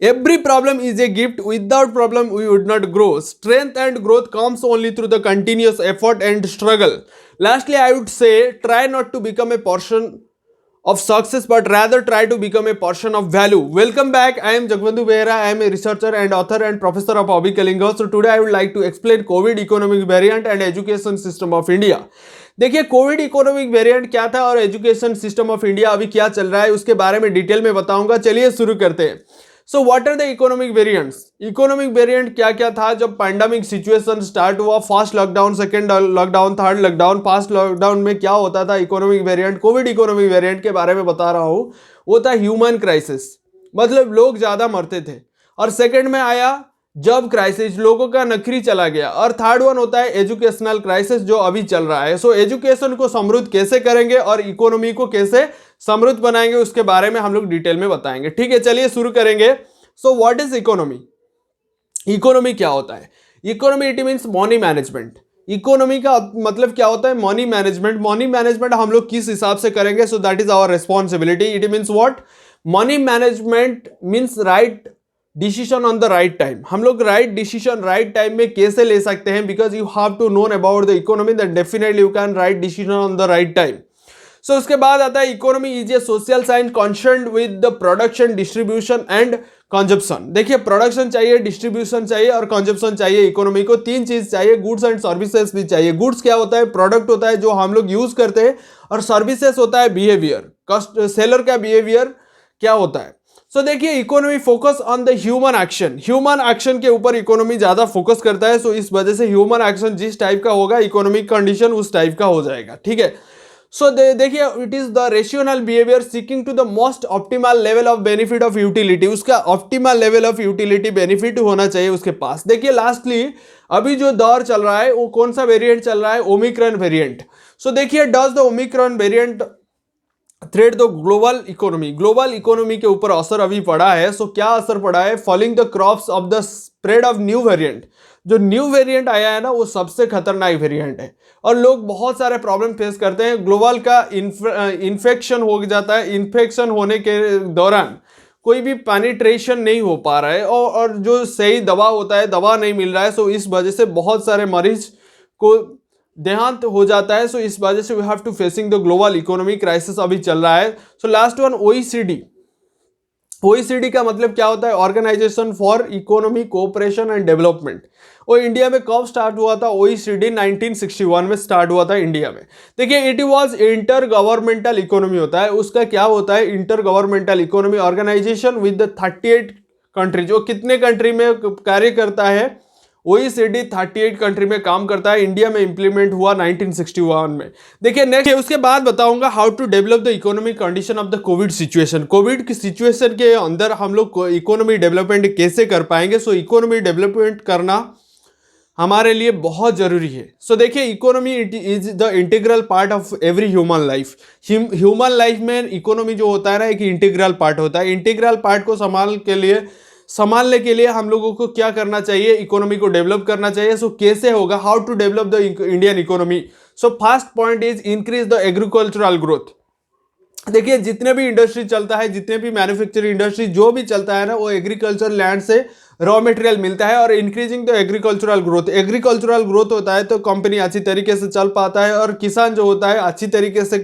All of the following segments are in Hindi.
Every problem is a gift. Without problem, we would not grow. Strength and growth comes only through the continuous effort and struggle. Lastly, I would say try not to become a portion of success, but rather try to become a portion of value. Welcome back. I am Jagvandu Behra. I am a researcher and author and professor of Hobby Kalinga. So today I would like to explain COVID economic variant and education system of India. देखिए कोविड इकोनॉमिक वेरिएंट क्या था और एजुकेशन सिस्टम ऑफ इंडिया अभी क्या चल रहा है उसके बारे में डिटेल में बताऊंगा। चलिए शुरू करते हैं। So what are the economic variants. Economic variant क्या क्या था जब पैंडेमिक सिचुएशन स्टार्ट हुआ, first lockdown, second lockdown, third lockdown. First lockdown में क्या होता था economic variant, COVID economic variant के बारे में बता रहा हूं। वो था ह्यूमन क्राइसिस, मतलब लोग ज्यादा मरते थे। और सेकंड में आया जॉब क्राइसिस, लोगों का नौकरी चला गया। और थर्ड वन होता है एजुकेशनल क्राइसिस जो अभी चल रहा है। सो एजुकेशन को समृद्ध कैसे करेंगे और इकोनॉमी को कैसे समृद्ध बनाएंगे उसके बारे में हम लोग डिटेल में बताएंगे। ठीक है, चलिए शुरू करेंगे। So what is economy. Economy क्या होता है? Economy it means money management. Economy का मतलब क्या होता है? Money management. मनी मैनेजमेंट हम लोग किस हिसाब से करेंगे, so that is our responsibility. It means what? Money management means right decision on the right time. हम लोग राइट डिसीजन राइट टाइम में कैसे ले सकते हैं? Because you have to known about the economy, that definitely you can right decision on the right time. So उसके बाद आता है economy is a social science concern with the production, distribution and consumption. देखिए प्रोडक्शन चाहिए, डिस्ट्रीब्यूशन चाहिए और कंजप्शन चाहिए। इकोनॉमी को तीन चीज चाहिए, गुड्स एंड सर्विसेज भी चाहिए। गुड्स क्या होता है? प्रोडक्ट होता है जो हम लोग यूज करते हैं, और सर्विसेज होता है बिहेवियर, सेलर का बिहेवियर क्या होता है। सो देखिए economy focus on the human action. Human action के ऊपर इकोनॉमी ज्यादा फोकस करता है। सो इस वजह से ह्यूमन एक्शन जिस टाइप का होगा, इकोनॉमिक कंडीशन उस टाइप का हो जाएगा। ठीक है। सो देखिए it is the rational behaviour seeking to the most optimal level of benefit of utility. उसका optimal level of utility benefit होना चाहिए उसके पास। देखिए लास्टली अभी जो दौर चल रहा है वो कौन सा वेरिएंट चल रहा है? Omicron variant. सो देखिए does the Omicron variant threat the global economy. Global economy के ऊपर असर अभी पड़ा है। सो क्या असर पड़ा है? Following the crops of the spread of new variant. जो न्यू वेरिएंट आया है ना वो सबसे खतरनाक वेरिएंट है और लोग बहुत सारे प्रॉब्लम फेस करते हैं। ग्लोबल का इन्फेक्शन हो जाता है। इन्फेक्शन होने के दौरान कोई भी पेनिट्रेशन नहीं हो पा रहा है और जो सही दवा होता है दवा नहीं मिल रहा है। सो इस वजह से बहुत सारे मरीज को देहांत हो जाता है। सो इस वजह से we have to facing the global economic crisis अभी चल रहा है। So last one OECD. OECD का मतलब क्या होता है? Organization for economy cooperation and development. वो इंडिया में कब स्टार्ट हुआ था? ओईसीडी 1961 में स्टार्ट हुआ था इंडिया में। देखिए it was inter governmental economy होता है। उसका क्या होता है? Inter governmental economy organization with the 38 country. जो कितने कंट्री में कार्य करता है? ओईसीडी 38 कंट्री में काम करता है। इंडिया में इंप्लीमेंट हुआ 1961 में। देखिए नेक्स्ट उसके बाद बताऊंगा how to develop the economic condition of the COVID situation. COVID की सिचुएशन के अंदर हम लोग इकोनॉमी डेवलपमेंट कैसे कर पाएंगे। सो इकोनॉमी डेवलपमेंट करना हमारे लिए बहुत जरूरी है। सो देखिए economy is the integral part of every human life. Human life में इकोनॉमी जो होता है ना एक इंटीग्रल पार्ट होता है। इंटीग्रल पार्ट को संभालने के लिए हम लोगों को क्या करना चाहिए? इकोनॉमी को डेवलप करना चाहिए। सो कैसे होगा? How to develop the Indian economy. So first point is increase the agricultural growth. देखिए जितने भी इंडस्ट्री चलता है, जितने भी मैन्युफैक्चरिंग इंडस्ट्री जो भी चलता है ना वो एग्रीकल्चर लैंड से रॉ मटेरियल मिलता है। और increasing the agricultural growth. Agricultural growth होता है तो कंपनी अच्छी तरीके से चल पाता है और किसान जो होता है अच्छी तरीके से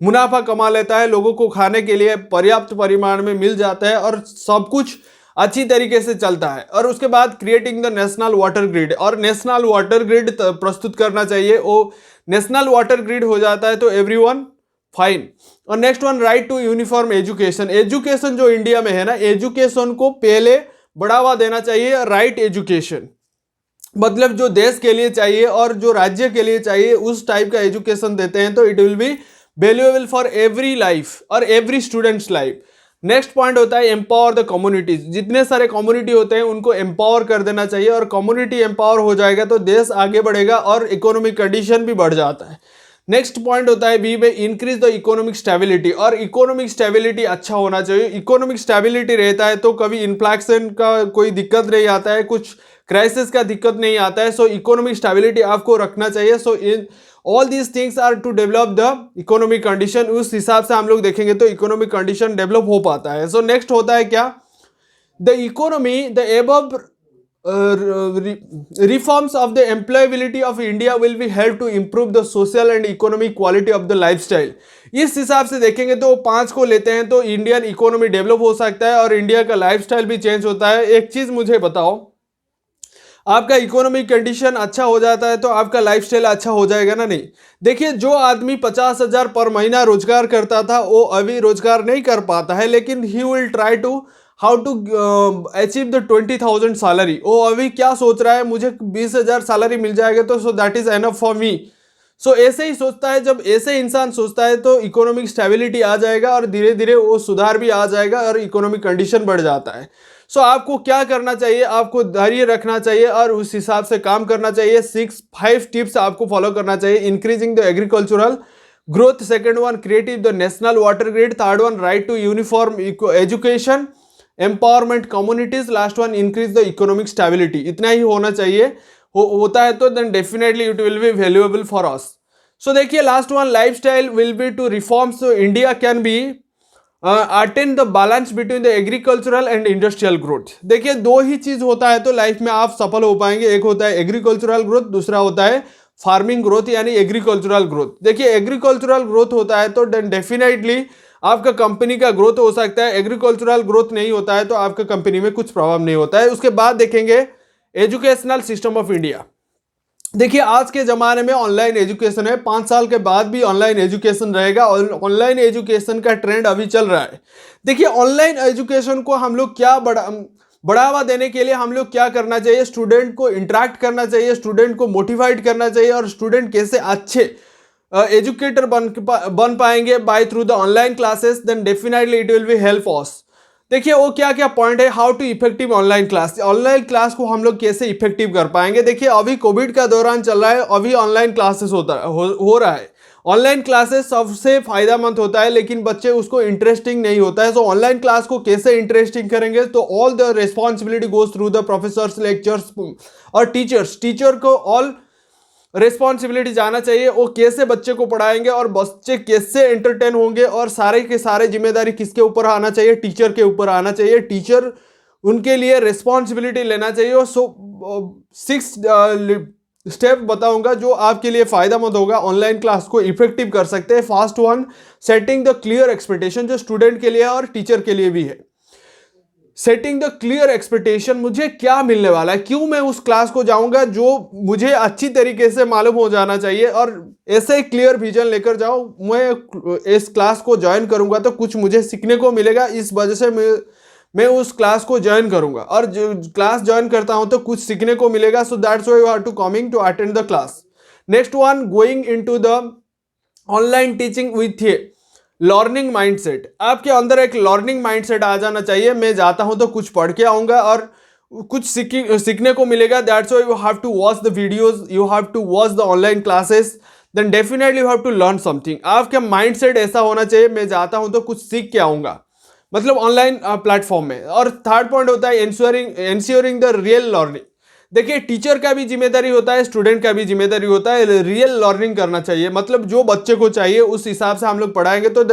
मुनाफा कमा लेता है। लोगों को खाने के लिए पर्याप्त परिमाण में मिल जाता है और सब कुछ अच्छी तरीके से चलता है। और उसके बाद creating the national water grid. और नेशनल वाटर ग्रिड प्रस्तुत करना चाहिए। वो नेशनल वाटर ग्रिड हो जाता है तो एवरीवन फाइन। और next one right to uniform education. Education जो इंडिया में है ना, एजुकेशन को पहले बढ़ावा देना चाहिए। राइट एजुकेशन मतलब जो देश के लिए चाहिए और जो राज्य के लिए चाहिए उस टाइप का एजुकेशन देते हैं तो it will be valuable for every life और every students life. Next point होता है एम्पावर द कम्युनिटीज। जितने सारे कम्युनिटी होते हैं उनको एम्पावर कर देना चाहिए और कम्युनिटी एम्पावर हो जाएगा तो देश आगे बढ़ेगा और इकोनॉमिक कंडीशन भी बढ़ जाता है। नेक्स्ट पॉइंट होता है बी में इंक्रीज द इकोनॉमिक स्टेबिलिटी। और इकोनॉमिक स्टेबिलिटी अच्छा होना चाहिए। इकोनॉमिक स्टेबिलिटी रहता है तो कभी इन्फ्लेक्शन का कोई दिक्कत नहीं आता है, कुछ क्राइसिस का दिक्कत नहीं आता है। सो इकोनॉमिक स्टेबिलिटी आपको रखना चाहिए। So in all these things are to develop the economic condition. उस हिसाब से हम लोग देखेंगे तो इकोनॉमिक कंडीशन डेवलप हो पाता है। सो नेक्स्ट होता है क्या? The economy, the above reforms of the employability of India will be helped to improve the social and economic quality of the lifestyle. इस हिसाब से देखेंगे तो पांच को लेते हैं तो इंडियन इकोनॉमी डेवलप हो सकता है और इंडिया का लाइफस्टाइल भी चेंज होता है. एक चीज मुझे बताओ, आपका इकोनॉमिक कंडीशन अच्छा हो जाता है तो आपका लाइफस्टाइल अच्छा हो जाएगा ना? नहीं. देखिए, जो आदमी 50,000 पर महीना रोजगार करता था वो अभी रोजगार नहीं कर पाता है, लेकिन he will try to how to achieve the 20,000 salary. वो अभी क्या सोच रहा है, मुझे 20,000 सैलरी मिल जाएगा तो so that is enough for me. So ऐसे ही सोचता है. जब ऐसे इंसान सोचता है तो इकोनॉमिक स्टेबिलिटी आ जाएगा और धीरे धीरे वो सुधार भी आ जाएगा और इकोनॉमिक कंडीशन बढ़ जाता है. सो आपको क्या करना चाहिए, आपको धैर्य रखना चाहिए और उस हिसाब से काम करना चाहिए. 5 टिप्स आपको फॉलो करना चाहिए. Increasing the agricultural growth, second one creative the national water grid, third one right to uniform education, empowerment communities, last one increase the economic stability. इतना ही होना चाहिए. होता है तो then definitely it will be valuable for us. So देखिए, last one lifestyle will be to reforms. So India can be attain the balance between the agricultural and industrial growth. देखिए, दो ही चीज होता है तो लाइफ में आप सफल हो पाएंगे. एक होता है एग्रीकल्चरल ग्रोथ, दूसरा होता है फार्मिंग ग्रोथ यानी एग्रीकल्चरल ग्रोथ. देखिए, एग्रीकल्चरल ग्रोथ होता है तो डेफिनेटली आपका कंपनी का ग्रोथ हो सकता है. एग्रीकल्चरल ग्रोथ नहीं होता है तो आपका कंपनी में कुछ प्रॉब्लम नहीं होता है. उसके बाद देखेंगे एजुकेशनल सिस्टम ऑफ इंडिया. देखिए, आज के ज़माने में ऑनलाइन एजुकेशन है. 5 साल के बाद भी ऑनलाइन एजुकेशन रहेगा और ऑनलाइन एजुकेशन का ट्रेंड अभी चल रहा है. देखिए, ऑनलाइन एजुकेशन को हम लोग क्या बढ़ावा देने के लिए हम लोग क्या करना चाहिए, स्टूडेंट को इंटरेक्ट करना चाहिए, स्टूडेंट को मोटिवेट करना चाहिए और स्टूडेंट कैसे अच्छे एजुकेटर बन पाएंगे by through the online classes, then definitely it will be help us. देखिए, वो क्या क्या पॉइंट है, how to effective online class. Online class को हम लोग कैसे इफेक्टिव कर पाएंगे. देखिए, अभी कोविड का दौरान चल रहा है, अभी ऑनलाइन क्लासेस हो रहा है. ऑनलाइन क्लासेस सबसे फायदेमंद होता है लेकिन बच्चे उसको इंटरेस्टिंग नहीं होता है. सो ऑनलाइन क्लास को कैसे इंटरेस्टिंग करेंगे, तो all the responsibility goes through the professors, lectures और टीचर्स. टीचर को ऑल रिस्पॉन्सिबिलिटी जाना चाहिए. वो कैसे बच्चे को पढ़ाएंगे और बच्चे कैसे एंटरटेन होंगे और सारे के सारे जिम्मेदारी किसके ऊपर आना चाहिए, टीचर के ऊपर आना चाहिए. टीचर उनके लिए रिस्पॉन्सिबिलिटी लेना चाहिए. और 6 स्टेप बताऊंगा जो आपके लिए फायदेमंद होगा, ऑनलाइन क्लास को इफेक्टिव कर सकते हैं. First one, setting the clear expectation, जो स्टूडेंट के लिए और टीचर के लिए भी है. सेटिंग द क्लियर एक्सपेक्टेशन, मुझे क्या मिलने वाला है, क्यों मैं उस क्लास को जाऊंगा, जो मुझे अच्छी तरीके से मालूम हो जाना चाहिए. और ऐसे क्लियर विजन लेकर जाओ, मैं इस क्लास को ज्वाइन करूंगा तो कुछ मुझे सीखने को मिलेगा, इस वजह से मैं उस क्लास को ज्वाइन करूंगा. और जो क्लास ज्वाइन करता हूं तो कुछ सीखने को मिलेगा. So that's why you have to coming to attend the class. Next one, going into the online teaching with learning mindset. आपके अंदर एक लर्निंग माइंडसेट आ जाना चाहिए. मैं जाता हूं तो कुछ पढ़ के आऊंगा और कुछ सीखने को मिलेगा. That's why you have to watch the videos, you have to watch the online classes, then definitely you have to learn something. आपका माइंडसेट ऐसा होना चाहिए, मैं जाता हूं तो कुछ सीख के आऊंगा, मतलब ऑनलाइन प्लेटफॉर्म में. और थर्ड पॉइंट होता है इंश्योरिंग द रियल लर्निंग. देखिए, टीचर का भी जिम्मेदारी होता है, स्टूडेंट का भी जिम्मेदारी होता है. रियल लर्निंग करना चाहिए, मतलब जो बच्चे को चाहिए उस हिसाब से हम लोग पढ़ाएंगे तो